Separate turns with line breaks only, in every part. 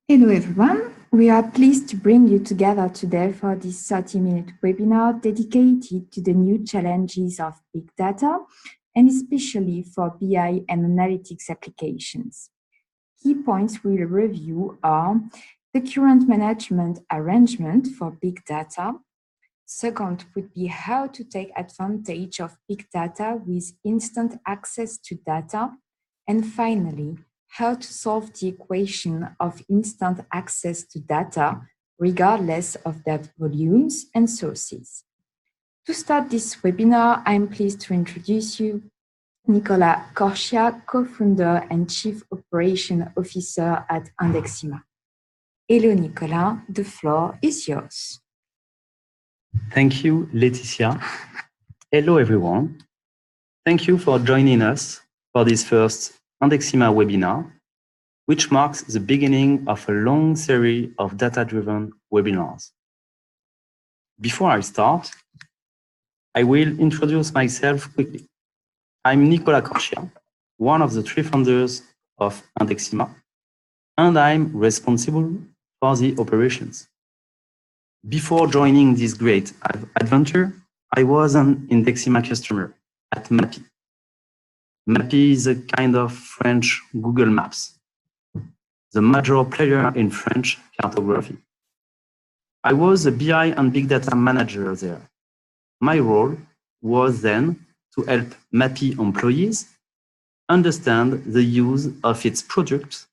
Hello everyone, we are pleased to bring you together today for this 30-minute webinar dedicated to the new challenges of big data and especially for BI and analytics applications. Key points we'll review are the current management arrangement for big data. Second would be how to take advantage of big data with instant access to data. And finally, how to solve the equation of instant access to data regardless of their volumes and sources. To start this webinar, I'm pleased to introduce you Nicolas Korchia, co-founder and Chief Operation Officer at Indexima. Hello Nicolas, the floor is yours.
Thank you, Laetitia. Hello, everyone. Thank you for joining us for this first Indexima webinar, which marks the beginning of a long series of data-driven webinars. Before I start, I will introduce myself quickly. I'm Nicolas Korchia, one of the three founders of Indexima, and I'm responsible for the operations. Before joining this great adventure, I was an Indexima customer at Mappy. Mappy is a kind of French Google Maps, the major player in French cartography. I was a BI and big data manager there. My role was then to help Mappy employees understand the use of its products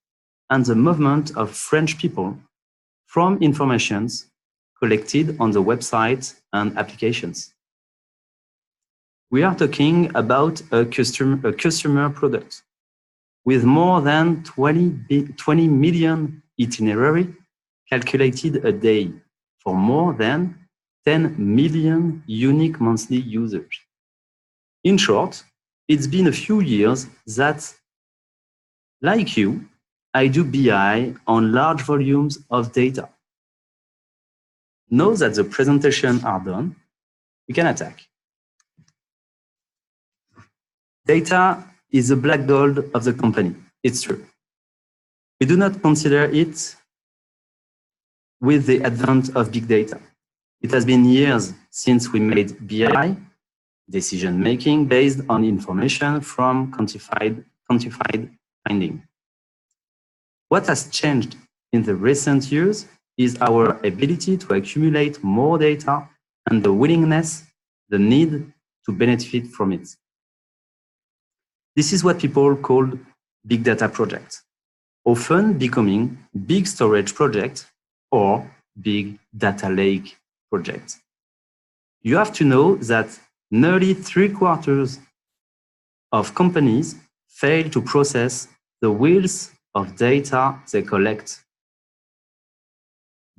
and the movement of French people from informations collected on the website and applications. We are talking about a customer product with more than 20 million itinerary calculated a day for more than 10 million unique monthly users. In short, it's been a few years that, like you, I do BI on large volumes of data. Now that the presentations are done, we can attack. Data is the black gold of the company. It's true. We do not consider it with the advent of big data. It has been years since we made BI, decision-making based on information from quantified finding. What has changed in the recent years is our ability to accumulate more data and the willingness, the need to benefit from it. This is what people call big data projects, often becoming big storage projects or big data lake projects. You have to know that nearly 3/4 of companies fail to process the wheels of data they collect,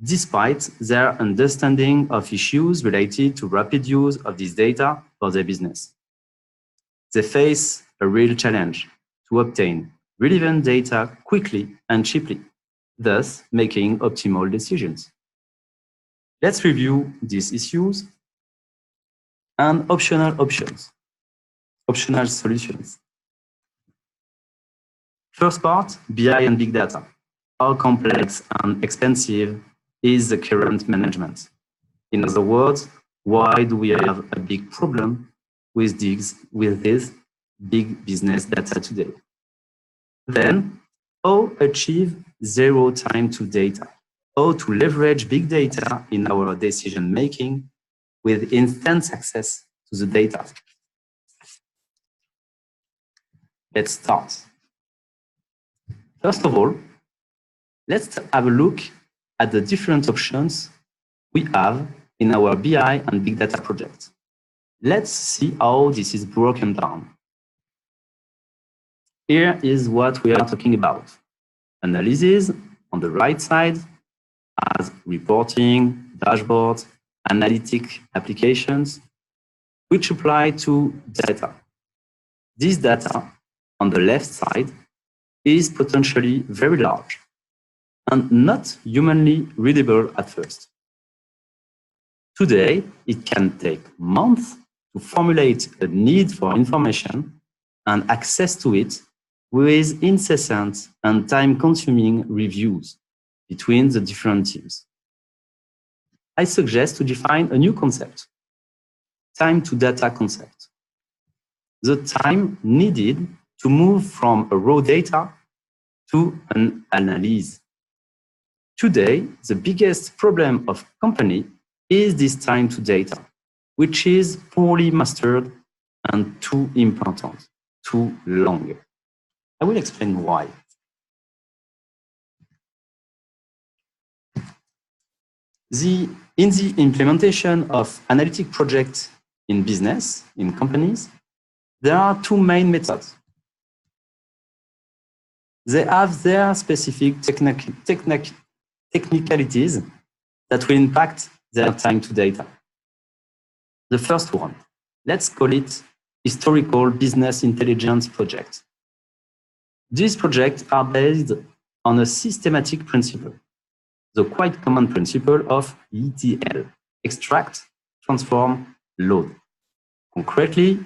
despite their understanding of issues related to rapid use of this data for their business. They face a real challenge to obtain relevant data quickly and cheaply, thus making optimal decisions. Let's review these issues and optional solutions. First part, BI and big data. How complex and expensive is the current management? In other words, why do we have a big problem with this big business data today? Then, how achieve zero time to data? How to leverage big data in our decision making with instant access to the data? Let's start. First of all, let's have a look at the different options we have in our BI and big data project. Let's see how this is broken down. Here is what we are talking about. Analysis on the right side as reporting, dashboards, analytic applications, which apply to data. This data on the left side is potentially very large and not humanly readable at first. Today, it can take months to formulate a need for information and access to it with incessant and time-consuming reviews. between the different teams. I suggest to define a new concept, time to data concept. The time needed to move from a raw data to an analysis. Today, the biggest problem of company is this time to data, which is poorly mastered and too important, too long. I will explain why. In the implementation of analytic projects in business, in companies, there are two main methods. They have their specific technicalities that will impact their time to data. The first one, let's call it historical business intelligence project. These projects are based on a systematic principle, the quite common principle of ETL, extract, transform, load. Concretely,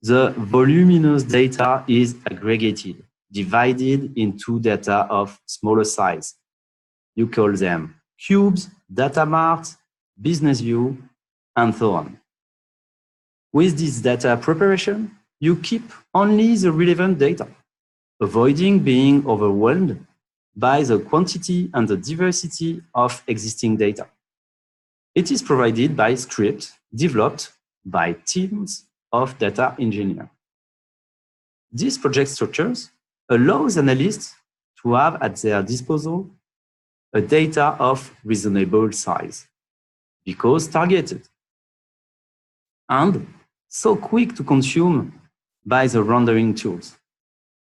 the voluminous data is aggregated, divided into data of smaller size. You call them cubes, data marts, business view, and so on. With this data preparation, you keep only the relevant data, avoiding being overwhelmed by the quantity and the diversity of existing data. It is provided by scripts developed by teams of data engineers. These project structures allows analysts to have at their disposal a data of reasonable size, because targeted, and so quick to consume by the rendering tools.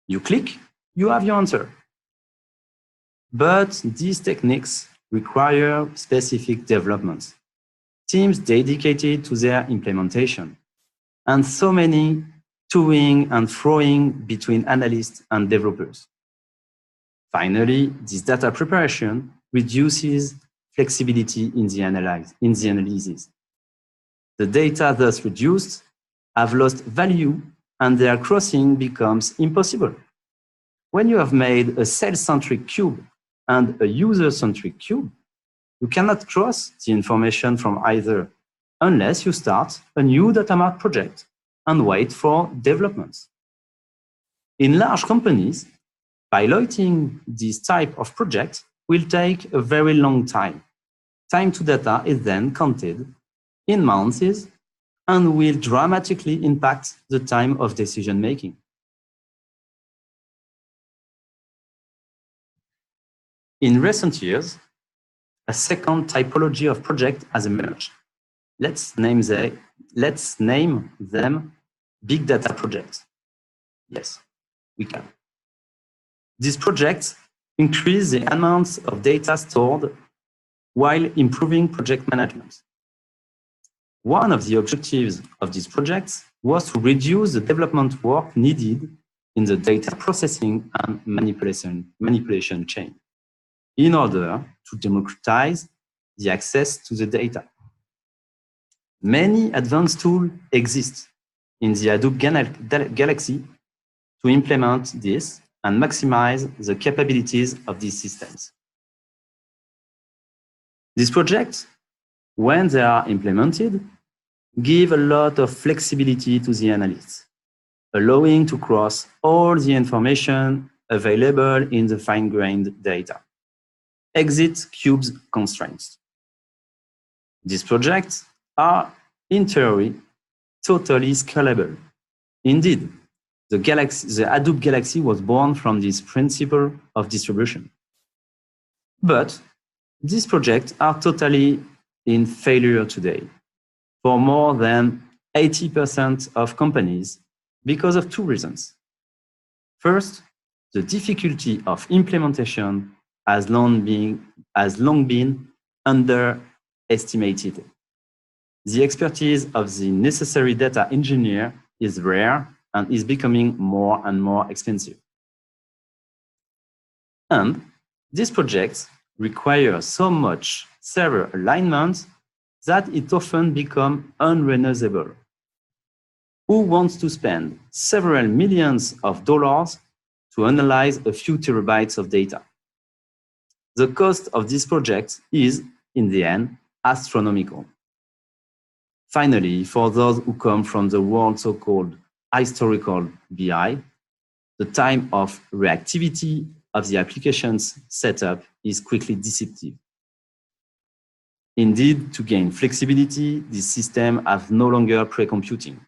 You click, you have your answer. But these techniques require specific developments, teams dedicated to their implementation, and so many toing and froing between analysts and developers. Finally, this data preparation reduces flexibility in the analysis. The data thus reduced have lost value and their crossing becomes impossible. When you have made a cell-centric cube and a user-centric cube, you cannot cross the information from either unless you start a new data mart project and wait for developments. In large companies, piloting this type of project will take a very long time. Time to data is then counted in months and will dramatically impact the time of decision making. In recent years, a second typology of project has emerged. Let's name them big data projects. Yes, we can. These projects increase the amounts of data stored while improving project management. One of the objectives of these projects was to reduce the development work needed in the data processing and manipulation chain in order to democratize the access to the data. Many advanced tools exist in the Hadoop galaxy to implement this and maximize the capabilities of these systems. These projects, when they are implemented, give a lot of flexibility to the analysts, allowing to cross all the information available in the fine-grained data. Exit cubes constraints. These projects are, in theory, totally scalable. Indeed, the Hadoop galaxy was born from this principle of distribution. But these projects are totally in failure today for more than 80% of companies because of two reasons. First, the difficulty of implementation has long been underestimated. The expertise of the necessary data engineer is rare and is becoming more and more expensive. And these projects require so much server alignment that it often becomes unrealizable. Who wants to spend several millions of dollars to analyze a few terabytes of data? the cost of this project is, in the end, astronomical. Finally, for those who come from the world so-called historical BI, the time of reactivity of the application's setup is quickly deceptive. Indeed, to gain flexibility, this system has no longer pre-computing.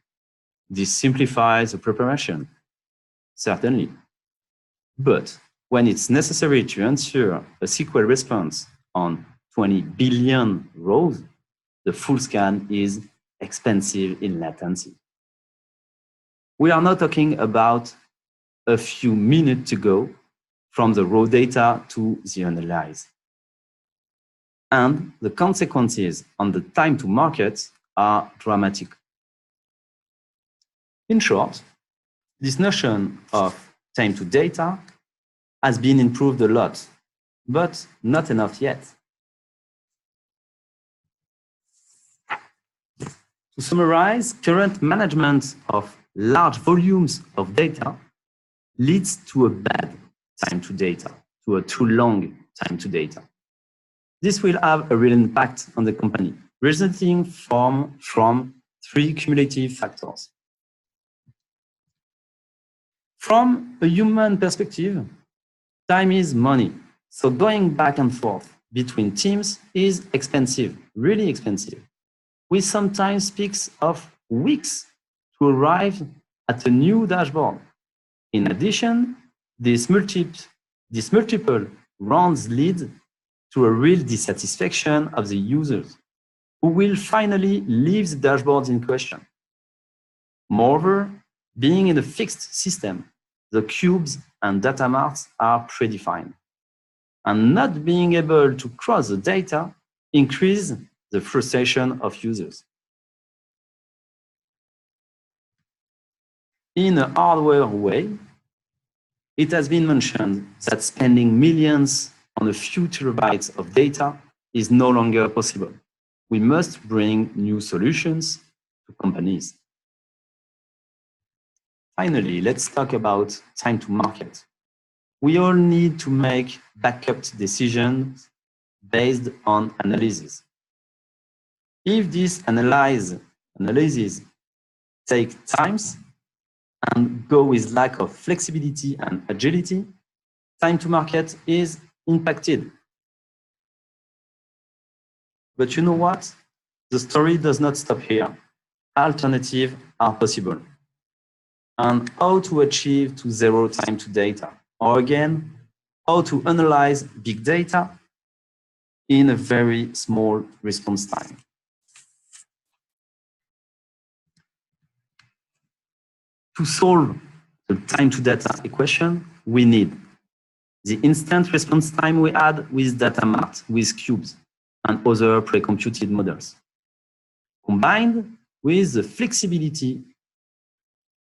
This simplifies the preparation, certainly. But when it's necessary to answer a SQL response on 20 billion rows, the full scan is expensive in latency. We are not talking about a few minutes to go from the raw data to the analyze. And the consequences on the time to market are dramatic. In short, this notion of time to data has been improved a lot, but not enough yet. To summarize, current management of large volumes of data leads to a bad time to data, to a too long time to data. This will have a real impact on the company, resulting from three cumulative factors. From a human perspective, time is money. So going back and forth between teams is expensive, really expensive. We sometimes speak of weeks to arrive at a new dashboard. In addition, this multiple rounds lead to a real dissatisfaction of the users, who will finally leave the dashboards in question. Moreover, being in a fixed system, the cubes and data marts are predefined. And not being able to cross the data increases the frustration of users. In a hardware way, it has been mentioned that spending millions on a few terabytes of data is no longer possible. We must bring new solutions to companies. Finally, let's talk about time to market. We all need to make backup decisions based on analysis. If these analyses take times and go with lack of flexibility and agility, time to market is impacted. But you know what? The story does not stop here. Alternatives are possible. And how to achieve to zero time to data, or again, how to analyze big data in a very small response time. To solve the time to data equation, we need the instant response time we had with data mart, with cubes, and other pre-computed models, combined with the flexibility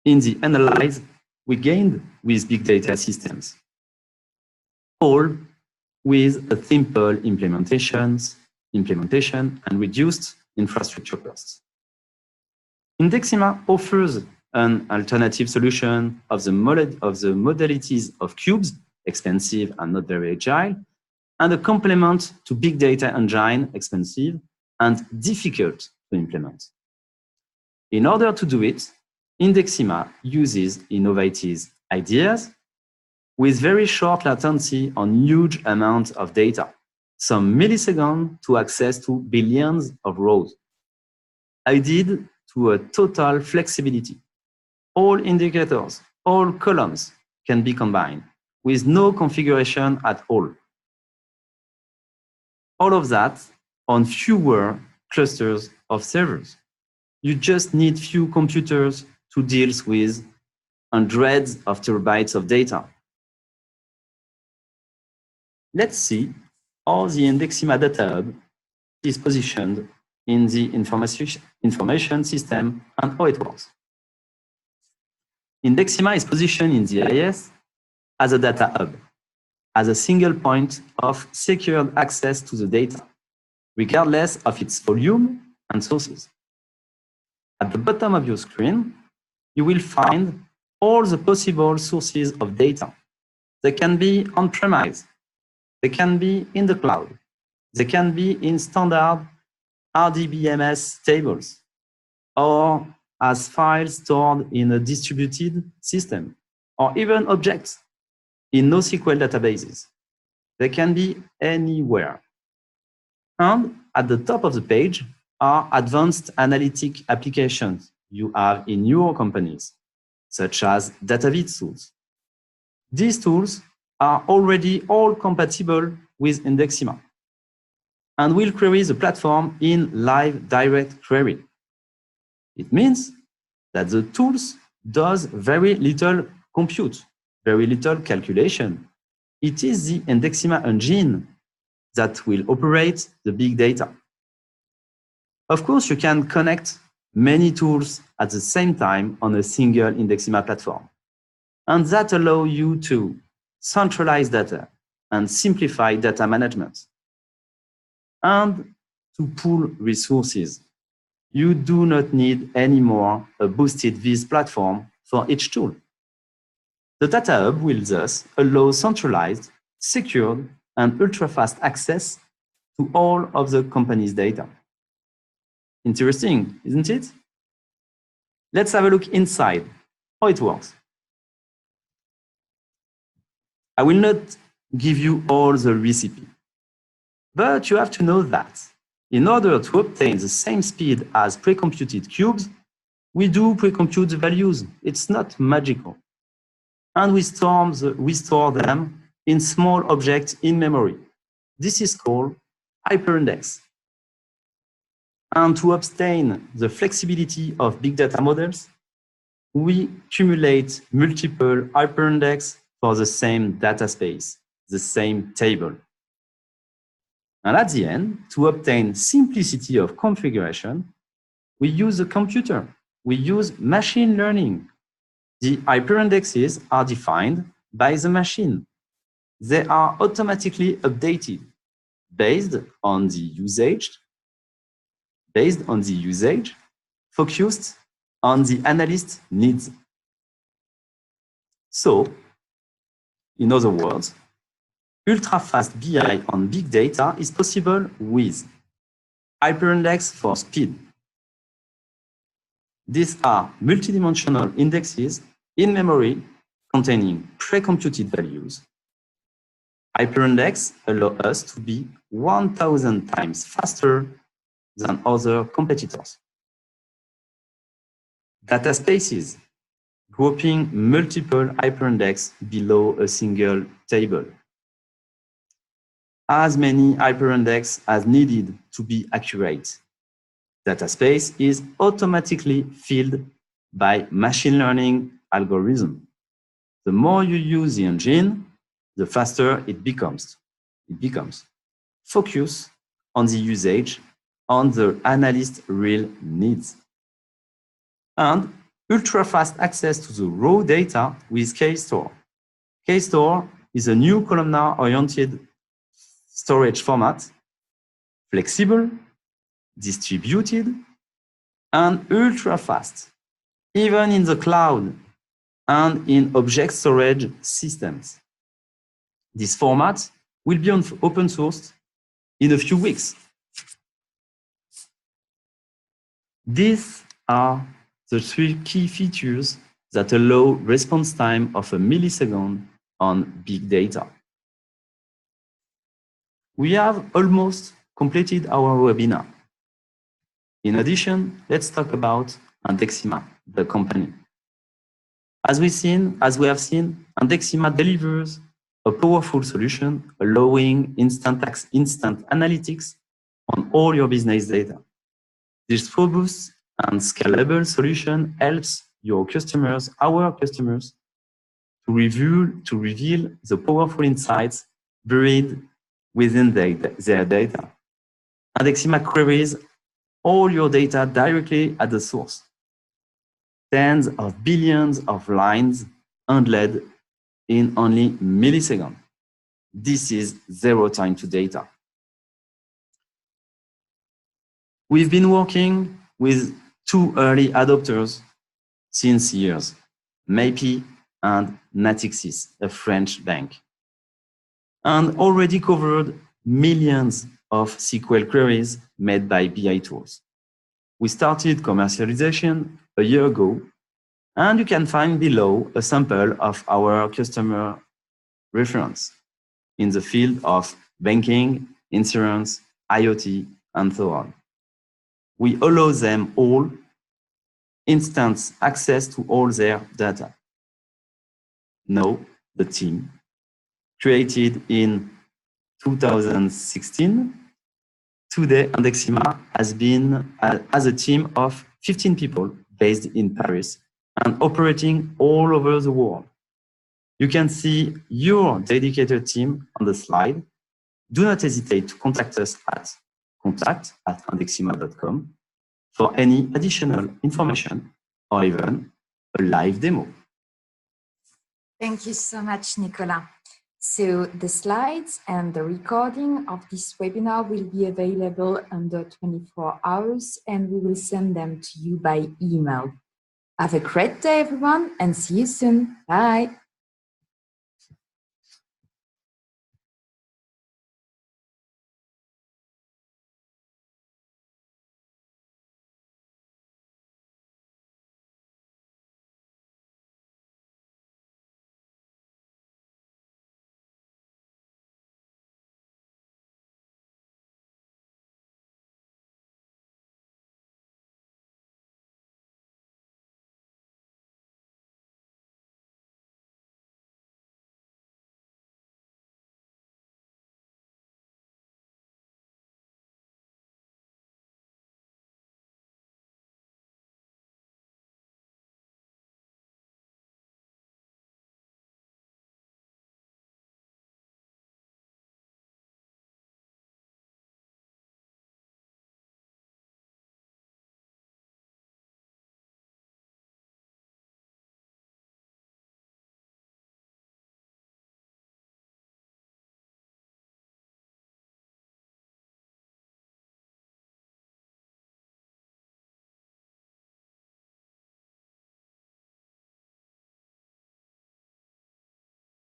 in the analyze we gained with big data systems, all with a simple implementation and reduced infrastructure costs. Indexima offers an alternative solution of the modalities of cubes, expensive and not very agile, and a complement to big data engine, expensive and difficult to implement. In order to do it, Indexima uses innovative ideas with very short latency on huge amounts of data, some milliseconds to access to billions of rows, added to a total flexibility. All indicators, all columns can be combined with no configuration at all. All of that on fewer clusters of servers. You just need few computers to deal with hundreds of terabytes of data. Let's see how the Indexima Data Hub is positioned in the information system and how it works. Indexima is positioned in the IS as a data hub, as a single point of secured access to the data, regardless of its volume and sources. At the bottom of your screen, you will find all the possible sources of data. They can be on-premise, They can be in the cloud. They can be in standard RDBMS tables or as files stored in a distributed system, or even objects in NoSQL databases. They can be anywhere. And at the top of the page are advanced analytic applications you have in your companies, such as data viz tools. These tools are already all compatible with Indexima and will query the platform in live direct query. It means that the tools does very little compute, very little calculation. It is the Indexima engine that will operate the big data. Of course, you can connect many tools at the same time on a single Indexima platform. And that allows you to centralize data and simplify data management. And to pool resources. You do not need anymore a boosted viz platform for each tool. The Data Hub will thus allow centralized, secured, and ultra-fast access to all of the company's data. Interesting, isn't it? Let's have a look inside, how it works. I will not give you all the recipe, but you have to know that in order to obtain the same speed as pre-computed cubes, we do pre-compute the values. It's not magical. And we store them in small objects in memory. This is called hyperindex. And to obtain the flexibility of big data models, we accumulate multiple hyperindex for the same data space, the same table. And at the end, to obtain simplicity of configuration, we use a computer. We use machine learning. The hyperindexes are defined by the machine. They are automatically updated based on the usage, focused on the analyst needs. So, in other words, ultra-fast BI on big data is possible with hyperindex for speed. These are multidimensional indexes in memory containing pre-computed values. Hyperindex allow us to be 1,000 times faster than other competitors. Data spaces, grouping multiple hyperindex below a single table. As many hyperindex as needed to be accurate. Data space is automatically filled by machine learning algorithm. The more you use the engine, the faster it becomes. Focus on the usage, on the analyst's real needs. And ultra-fast access to the raw data with KStore. KStore is a new columnar-oriented storage format, flexible, distributed, and ultra-fast, even in the cloud and in object storage systems. This format will be open sourced in a few weeks. These are the three key features that allow response time of a millisecond on big data. We have almost completed our webinar. In addition, let's talk about Indexima, the company. As we have seen, Indexima delivers a powerful solution allowing instant analytics on all your business data. This robust and scalable solution helps our customers, to reveal the powerful insights buried within their data. Indexima queries all your data directly at the source. Tens of billions of lines handled in only milliseconds. This is zero time to data. We've been working with two early adopters since years, Maypi and Natixis, a French bank. and already covered millions of SQL queries made by BI tools. We started commercialization a year ago, and you can find below a sample of our customer reference in the field of banking, insurance, IoT, and so on. We allow them all instant access to all their data. Now, the team, created in 2016, today Indexima has a team of 15 people based in Paris and operating all over the world. You can see your dedicated team on the slide. Do not hesitate to contact us at contact@indexima.com for any additional information or even a live demo.
Thank you so much, Nicolas. So the slides and the recording of this webinar will be available under 24 hours, and we will send them to you by email. Have a great day, everyone, and see you soon. Bye.